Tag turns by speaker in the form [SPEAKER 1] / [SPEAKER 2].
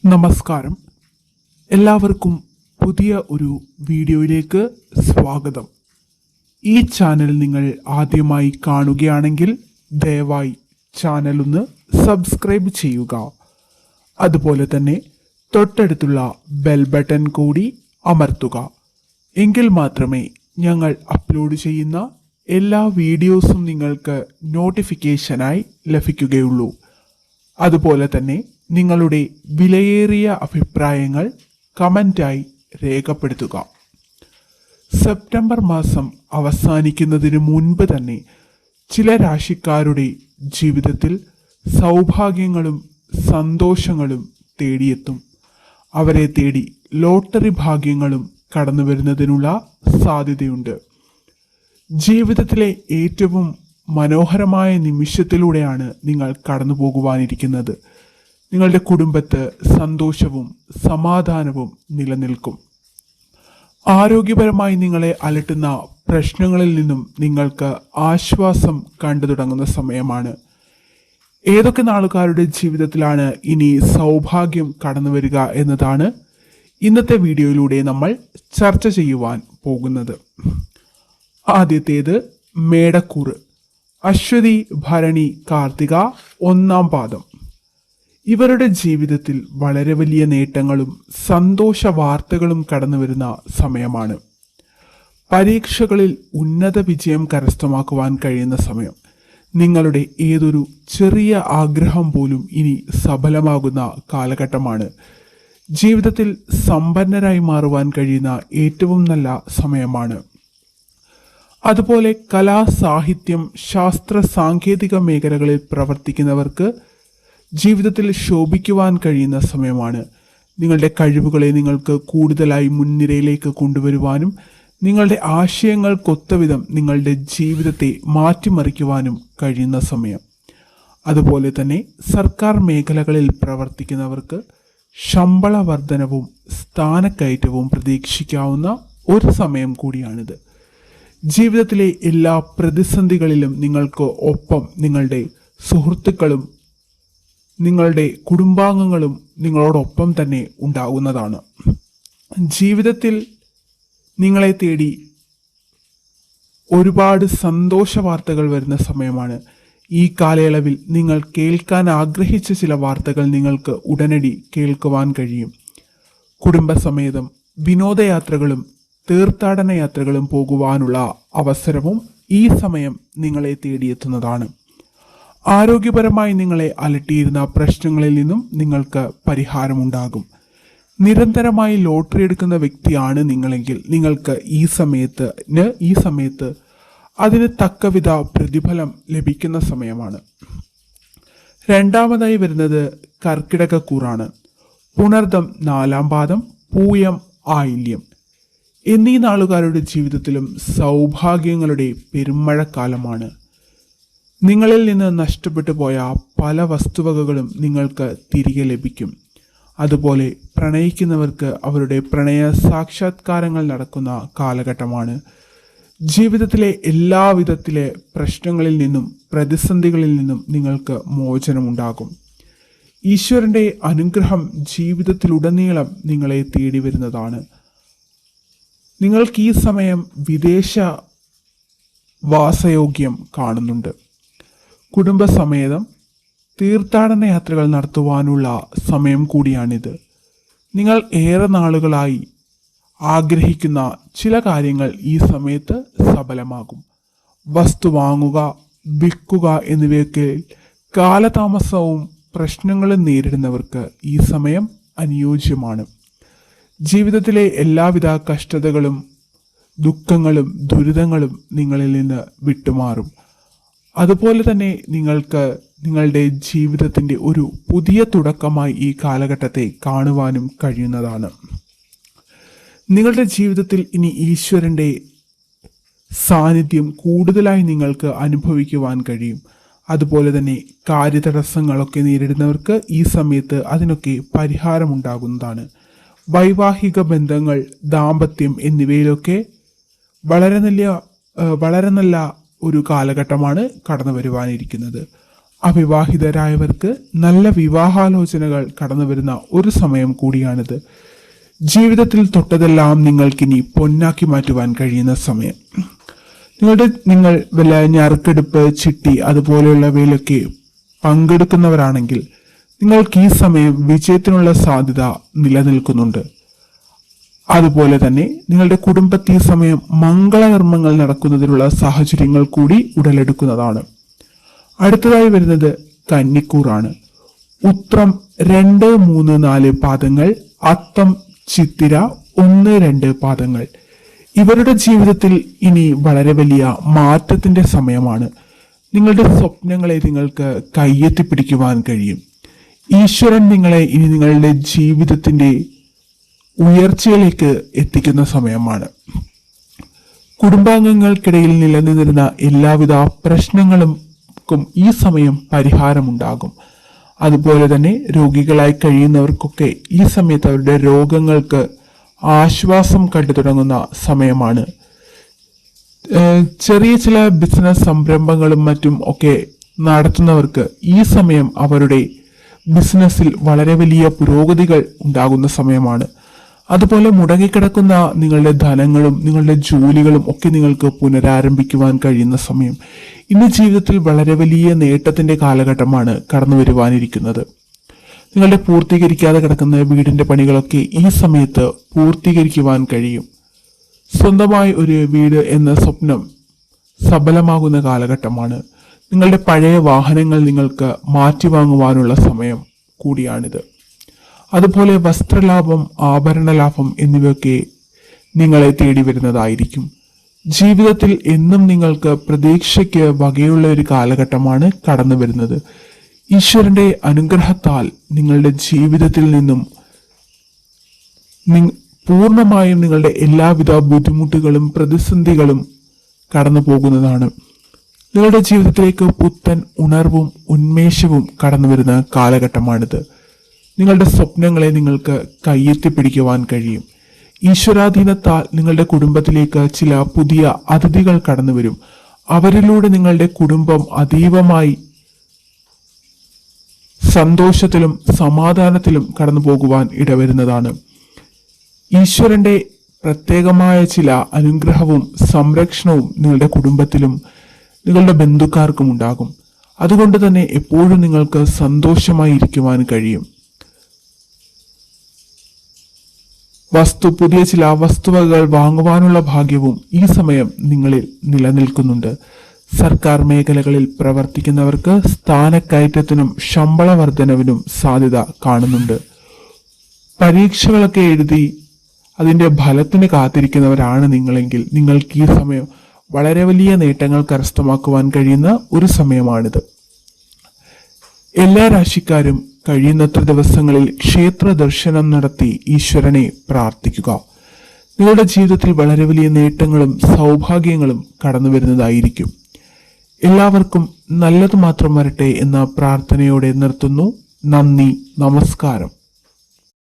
[SPEAKER 1] നമസ്കാരം. എല്ലാവർക്കും പുതിയ ഒരു വീഡിയോയിലേക്ക് സ്വാഗതം. ഈ ചാനൽ നിങ്ങൾ ആദ്യമായി കാണുകയാണെങ്കിൽ ദയവായി ചാനൽ ഒന്ന് സബ്സ്ക്രൈബ് ചെയ്യുക. അതുപോലെ തന്നെ തൊട്ടടുത്തുള്ള ബെൽ ബട്ടൺ കൂടി അമർത്തുക. എങ്കിൽ മാത്രമേ ഞങ്ങൾ അപ്ലോഡ് ചെയ്യുന്ന എല്ലാ വീഡിയോസും നിങ്ങൾക്ക് നോട്ടിഫിക്കേഷനായി ലഭിക്കുകയുള്ളൂ. അതുപോലെ തന്നെ നിങ്ങളുടെ വിലയേറിയ അഭിപ്രായങ്ങൾ കമൻ്റായി രേഖപ്പെടുത്തുക. സെപ്റ്റംബർ മാസം അവസാനിക്കുന്നതിന് മുൻപ് തന്നെ ചില രാശിക്കാരുടെ ജീവിതത്തിൽ സൗഭാഗ്യങ്ങളും സന്തോഷങ്ങളും തേടിയെത്തും. അവരെ തേടി ലോട്ടറി ഭാഗ്യങ്ങളും കടന്നു വരുന്നതിനുള്ള സാധ്യതയുണ്ട്. ജീവിതത്തിലെ ഏറ്റവും മനോഹരമായ നിമിഷത്തിലൂടെയാണ് നിങ്ങൾ കടന്നു പോകുവാനിരിക്കുന്നത്. നിങ്ങളുടെ കുടുംബത്ത് സന്തോഷവും സമാധാനവും നിലനിൽക്കും. ആരോഗ്യപരമായി നിങ്ങളെ അലട്ടുന്ന പ്രശ്നങ്ങളിൽ നിന്നും നിങ്ങൾക്ക് ആശ്വാസം കണ്ടു തുടങ്ങുന്ന സമയമാണ്. ഏതൊക്കെ നാളുകാരുടെ ജീവിതത്തിലാണ് ഇനി സൗഭാഗ്യം കടന്നു വരിക എന്നതാണ് ഇന്നത്തെ വീഡിയോയിലൂടെ നമ്മൾ ചർച്ച ചെയ്യുവാൻ പോകുന്നത്. ആദ്യത്തേത് മേടക്കൂറ്. അശ്വതി, ഭരണി, കാർത്തിക 1-ാം പാദം. ഇവരുടെ ജീവിതത്തിൽ വളരെ വലിയ നേട്ടങ്ങളും സന്തോഷ വാർത്തകളും കടന്നു വരുന്ന സമയമാണ്. പരീക്ഷകളിൽ ഉന്നത വിജയം കരസ്ഥമാക്കുവാൻ കഴിയുന്ന സമയം. നിങ്ങളുടെ ഏതൊരു ചെറിയ ആഗ്രഹം പോലും ഇനി സഫലമാകുന്ന കാലഘട്ടമാണ്. ജീവിതത്തിൽ സമ്പന്നരായി മാറുവാൻ കഴിയുന്ന ഏറ്റവും നല്ല സമയമാണ്. അതുപോലെ കലാ, സാഹിത്യം, ശാസ്ത്ര, സാങ്കേതിക മേഖലകളിൽ പ്രവർത്തിക്കുന്നവർക്ക് ജീവിതത്തിൽ ശോഭിക്കുവാൻ കഴിയുന്ന സമയമാണ്. നിങ്ങളുടെ കഴിവുകളെ നിങ്ങൾക്ക് കൂടുതലായി മുൻനിരയിലേക്ക് കൊണ്ടുവരുവാനും നിങ്ങളുടെ ആശയങ്ങൾക്കൊത്തവിധം നിങ്ങളുടെ ജീവിതത്തെ മാറ്റിമറിക്കുവാനും കഴിയുന്ന സമയം. അതുപോലെ തന്നെ സർക്കാർ മേഖലകളിൽ പ്രവർത്തിക്കുന്നവർക്ക് ശമ്പള വർധനവും സ്ഥാനക്കയറ്റവും പ്രതീക്ഷിക്കാവുന്ന ഒരു സമയം കൂടിയാണിത്. ജീവിതത്തിലെ എല്ലാ പ്രതിസന്ധികളിലും നിങ്ങൾക്ക് ഒപ്പം നിങ്ങളുടെ സുഹൃത്തുക്കളും നിങ്ങളുടെ കുടുംബാംഗങ്ങളും നിങ്ങളോടൊപ്പം തന്നെ ഉണ്ടാകുന്നതാണ്. ജീവിതത്തിൽ നിങ്ങളെ തേടി ഒരുപാട് സന്തോഷ വാർത്തകൾ വരുന്ന സമയമാണ്. ഈ കാലയളവിൽ നിങ്ങൾ കേൾക്കാൻ ആഗ്രഹിച്ച ചില വാർത്തകൾ നിങ്ങൾക്ക് ഉടനടി കേൾക്കുവാൻ കഴിയും. കുടുംബസമേതം വിനോദയാത്രകളും തീർത്ഥാടന യാത്രകളും പോകുവാനുള്ള അവസരവും ഈ സമയം നിങ്ങളെ തേടിയെത്തുന്നതാണ്. ആരോഗ്യപരമായി നിങ്ങളെ അലട്ടിയിരുന്ന പ്രശ്നങ്ങളിൽ നിന്നും നിങ്ങൾക്ക് പരിഹാരമുണ്ടാകും. നിരന്തരമായി ലോട്ടറി എടുക്കുന്ന വ്യക്തിയാണ് നിങ്ങളെങ്കിൽ നിങ്ങൾക്ക് ഈ സമയത്ത് അതിന് തക്കവിധ പ്രതിഫലം ലഭിക്കുന്ന സമയമാണ്. രണ്ടാമതായി വരുന്നത് കർക്കിടകക്കൂറാണ്. പുണർദം 4-ാം പാദം, പൂയം, ആയില്യം എന്നീ നാളുകാരുടെ ജീവിതത്തിലും സൗഭാഗ്യങ്ങളുടെ പെരുമഴക്കാലമാണ്. നിങ്ങളിൽ നിന്ന് നഷ്ടപ്പെട്ടു പോയ പല വസ്തുവകകളും നിങ്ങൾക്ക് തിരികെ ലഭിക്കും. അതുപോലെ പ്രണയിക്കുന്നവർക്ക് അവരുടെ പ്രണയ സാക്ഷാത്കാരങ്ങൾ നടക്കുന്ന കാലഘട്ടമാണ്. ജീവിതത്തിലെ എല്ലാവിധത്തിലെ പ്രശ്നങ്ങളിൽ നിന്നും പ്രതിസന്ധികളിൽ നിന്നും നിങ്ങൾക്ക് മോചനമുണ്ടാകും. ഈശ്വരൻ്റെ അനുഗ്രഹം ജീവിതത്തിലുടനീളം നിങ്ങളെ തേടി വരുന്നതാണ്. നിങ്ങൾക്ക് ഈ സമയം വിദേശ വാസയോഗ്യം കാണുന്നുണ്ട്. കുടുംബസമേതം തീർത്ഥാടന യാത്രകൾ നടത്തുവാനുള്ള സമയം കൂടിയാണിത്. നിങ്ങൾ ഏറെ നാളുകളായി ആഗ്രഹിക്കുന്ന ചില കാര്യങ്ങൾ ഈ സമയത്ത് സഫലമാകും. വസ്തു വാങ്ങുക, വിൽക്കുക എന്നിവയൊക്കെ കാലതാമസവും പ്രശ്നങ്ങളും നേരിടുന്നവർക്ക് ഈ സമയം അനുയോജ്യമാണ്. ജീവിതത്തിലെ എല്ലാവിധ കഷ്ടതകളും ദുഃഖങ്ങളും ദുരിതങ്ങളും നിങ്ങളിൽ നിന്ന് വിട്ടുമാറും. അതുപോലെ തന്നെ നിങ്ങൾക്ക് നിങ്ങളുടെ ജീവിതത്തിൻ്റെ ഒരു പുതിയ തുടക്കമായി ഈ കാലഘട്ടത്തെ കാണുവാനും കഴിയുന്നതാണ്. നിങ്ങളുടെ ജീവിതത്തിൽ ഇനി ഈശ്വരൻ്റെ സാന്നിധ്യം കൂടുതലായി നിങ്ങൾക്ക് അനുഭവിക്കുവാൻ കഴിയും. അതുപോലെ തന്നെ കാര്യതടസ്സങ്ങളൊക്കെ നേരിടുന്നവർക്ക് ഈ സമയത്ത് അതിനൊക്കെ പരിഹാരമുണ്ടാകുന്നതാണ്. വൈവാഹിക ബന്ധങ്ങൾ, ദാമ്പത്യം എന്നിവയിലൊക്കെ വളരെ നല്ല ഒരു കാലഘട്ടമാണ് കടന്നു വരുവാനിരിക്കുന്നത്. അവിവാഹിതരായവർക്ക് നല്ല വിവാഹാലോചനകൾ കടന്നു വരുന്ന ഒരു സമയം കൂടിയാണിത്. ജീവിതത്തിൽ തൊട്ടതെല്ലാം നിങ്ങൾക്കിനി പൊന്നാക്കി മാറ്റുവാൻ കഴിയുന്ന സമയം. നിങ്ങൾ വല്ല ഞറുക്കെടുപ്പ്, ചിട്ടി അതുപോലെയുള്ളവയിലൊക്കെ പങ്കെടുക്കുന്നവരാണെങ്കിൽ നിങ്ങൾക്ക് ഈ സമയം വിജയത്തിനുള്ള സാധ്യത നിലനിൽക്കുന്നുണ്ട്. അതുപോലെ തന്നെ നിങ്ങളുടെ കുടുംബത്തിൽ ഈ സമയം മംഗളകർമ്മങ്ങൾ നടക്കുന്നതിനുള്ള സാഹചര്യങ്ങൾ കൂടി ഉടലെടുക്കുന്നതാണ്. അടുത്തതായി വരുന്നത് കന്നിക്കൂറാണ്. ഉത്രം 2, 3, 4 പാദങ്ങൾ, അത്തം, ചിത്തിര 1, 2 പാദങ്ങൾ. ഇവരുടെ ജീവിതത്തിൽ ഇനി വളരെ വലിയ മാറ്റത്തിന്റെ സമയമാണ്. നിങ്ങളുടെ സ്വപ്നങ്ങളെ നിങ്ങൾക്ക് കയ്യെത്തിപ്പിടിക്കുവാൻ കഴിയും. ഈശ്വരൻ നിങ്ങളെ ഇനി നിങ്ങളുടെ ജീവിതത്തിന്റെ ഉയർച്ചയിലേക്ക് എത്തിക്കുന്ന സമയമാണ്. കുടുംബാംഗങ്ങൾക്കിടയിൽ നിലനിന്നിരുന്ന എല്ലാവിധ പ്രശ്നങ്ങൾക്കും ഈ സമയം പരിഹാരമുണ്ടാകും. അതുപോലെ തന്നെ രോഗികളായി കഴിയുന്നവർക്കൊക്കെ ഈ സമയത്ത് അവരുടെ രോഗങ്ങൾക്ക് ആശ്വാസം കണ്ടു തുടങ്ങുന്ന സമയമാണ്. ചെറിയ ചില ബിസിനസ് സംരംഭങ്ങളും മറ്റും ഒക്കെ നടത്തുന്നവർക്ക് ഈ സമയം അവരുടെ ബിസിനസ്സിൽ വളരെ വലിയ പുരോഗതികൾ ഉണ്ടാകുന്ന സമയമാണ്. അതുപോലെ മുടങ്ങിക്കിടക്കുന്ന നിങ്ങളുടെ ധനങ്ങളും നിങ്ങളുടെ ജോലികളും ഒക്കെ നിങ്ങൾക്ക് പുനരാരംഭിക്കുവാൻ കഴിയുന്ന സമയം. ഇന്ന് ജീവിതത്തിൽ വളരെ വലിയ നേട്ടത്തിന്റെ കാലഘട്ടമാണ് കടന്നു വരുവാനിരിക്കുന്നത്. നിങ്ങളുടെ പൂർത്തീകരിക്കാതെ കിടക്കുന്ന വീടിന്റെ പണികളൊക്കെ ഈ സമയത്ത് പൂർത്തീകരിക്കുവാൻ കഴിയും. സ്വന്തമായി ഒരു വീട് എന്ന സ്വപ്നം സഫലമാകുന്ന കാലഘട്ടമാണ്. നിങ്ങളുടെ പഴയ വാഹനങ്ങൾ നിങ്ങൾക്ക് മാറ്റിവാങ്ങുവാനുള്ള സമയം കൂടിയാണിത്. അതുപോലെ വസ്ത്രലാഭം, ആഭരണ ലാഭം എന്നിവയൊക്കെ നിങ്ങളെ തേടി വരുന്നതായിരിക്കും. ജീവിതത്തിൽ എന്നും നിങ്ങൾക്ക് പ്രതീക്ഷയ്ക്ക് വകയുള്ള ഒരു കാലഘട്ടമാണ് കടന്നു വരുന്നത്. ഈശ്വരന്റെ അനുഗ്രഹത്താൽ നിങ്ങളുടെ ജീവിതത്തിൽ നിന്നും പൂർണ്ണമായും നിങ്ങളുടെ എല്ലാവിധ ബുദ്ധിമുട്ടുകളും പ്രതിസന്ധികളും കടന്നു പോകുന്നതാണ്. നിങ്ങളുടെ ജീവിതത്തിലേക്ക് പുത്തൻ ഉണർവും ഉന്മേഷവും കടന്നു വരുന്ന കാലഘട്ടമാണിത്. നിങ്ങളുടെ സ്വപ്നങ്ങളെ നിങ്ങൾക്ക് കയ്യെത്തിപ്പിടിക്കുവാൻ കഴിയും. ഈശ്വരാധീനത്താൽ നിങ്ങളുടെ കുടുംബത്തിലേക്ക് ചില പുതിയ അതിഥികൾ കടന്നു വരും. അവരിലൂടെ നിങ്ങളുടെ കുടുംബം അതീവമായി സന്തോഷത്തിലും സമാധാനത്തിലും കടന്നു പോകുവാൻ ഇടവരുന്നതാണ്. ഈശ്വരന്റെ പ്രത്യേകമായ ചില അനുഗ്രഹവും സംരക്ഷണവും നിങ്ങളുടെ കുടുംബത്തിലും നിങ്ങളുടെ ബന്ധുക്കാർക്കും ഉണ്ടാകും. അതുകൊണ്ട് തന്നെ എപ്പോഴും നിങ്ങൾക്ക് സന്തോഷമായി ഇരിക്കുവാൻ കഴിയും. പുതിയ ചില വസ്തുവകകൾ വാങ്ങുവാനുള്ള ഭാഗ്യവും ഈ സമയം നിങ്ങളിൽ നിലനിൽക്കുന്നുണ്ട്. സർക്കാർ മേഖലകളിൽ പ്രവർത്തിക്കുന്നവർക്ക് സ്ഥാനക്കയറ്റത്തിനും ശമ്പള വർധനവിനും സാധ്യത കാണുന്നുണ്ട്. പരീക്ഷകളൊക്കെ എഴുതി അതിന്റെ ഫലത്തിന് കാത്തിരിക്കുന്നവരാണ് നിങ്ങളെങ്കിൽ നിങ്ങൾക്ക് ഈ സമയം വളരെ വലിയ നേട്ടങ്ങൾ കരസ്ഥമാക്കുവാൻ കഴിയുന്ന ഒരു സമയമാണിത്. എല്ലാ രാശിക്കാരും കഴിയുന്നത്ര ദിവസങ്ങളിൽ ക്ഷേത്ര ദർശനം നടത്തി ഈശ്വരനെ പ്രാർത്ഥിക്കുക. നിങ്ങളുടെ ജീവിതത്തിൽ വളരെ വലിയ നേട്ടങ്ങളും സൗഭാഗ്യങ്ങളും കടന്നു വരുന്നതായിരിക്കും. എല്ലാവർക്കും നല്ലത് മാത്രം വരട്ടെ എന്ന പ്രാർത്ഥനയോടെ നിർത്തുന്നു. നന്ദി, നമസ്കാരം.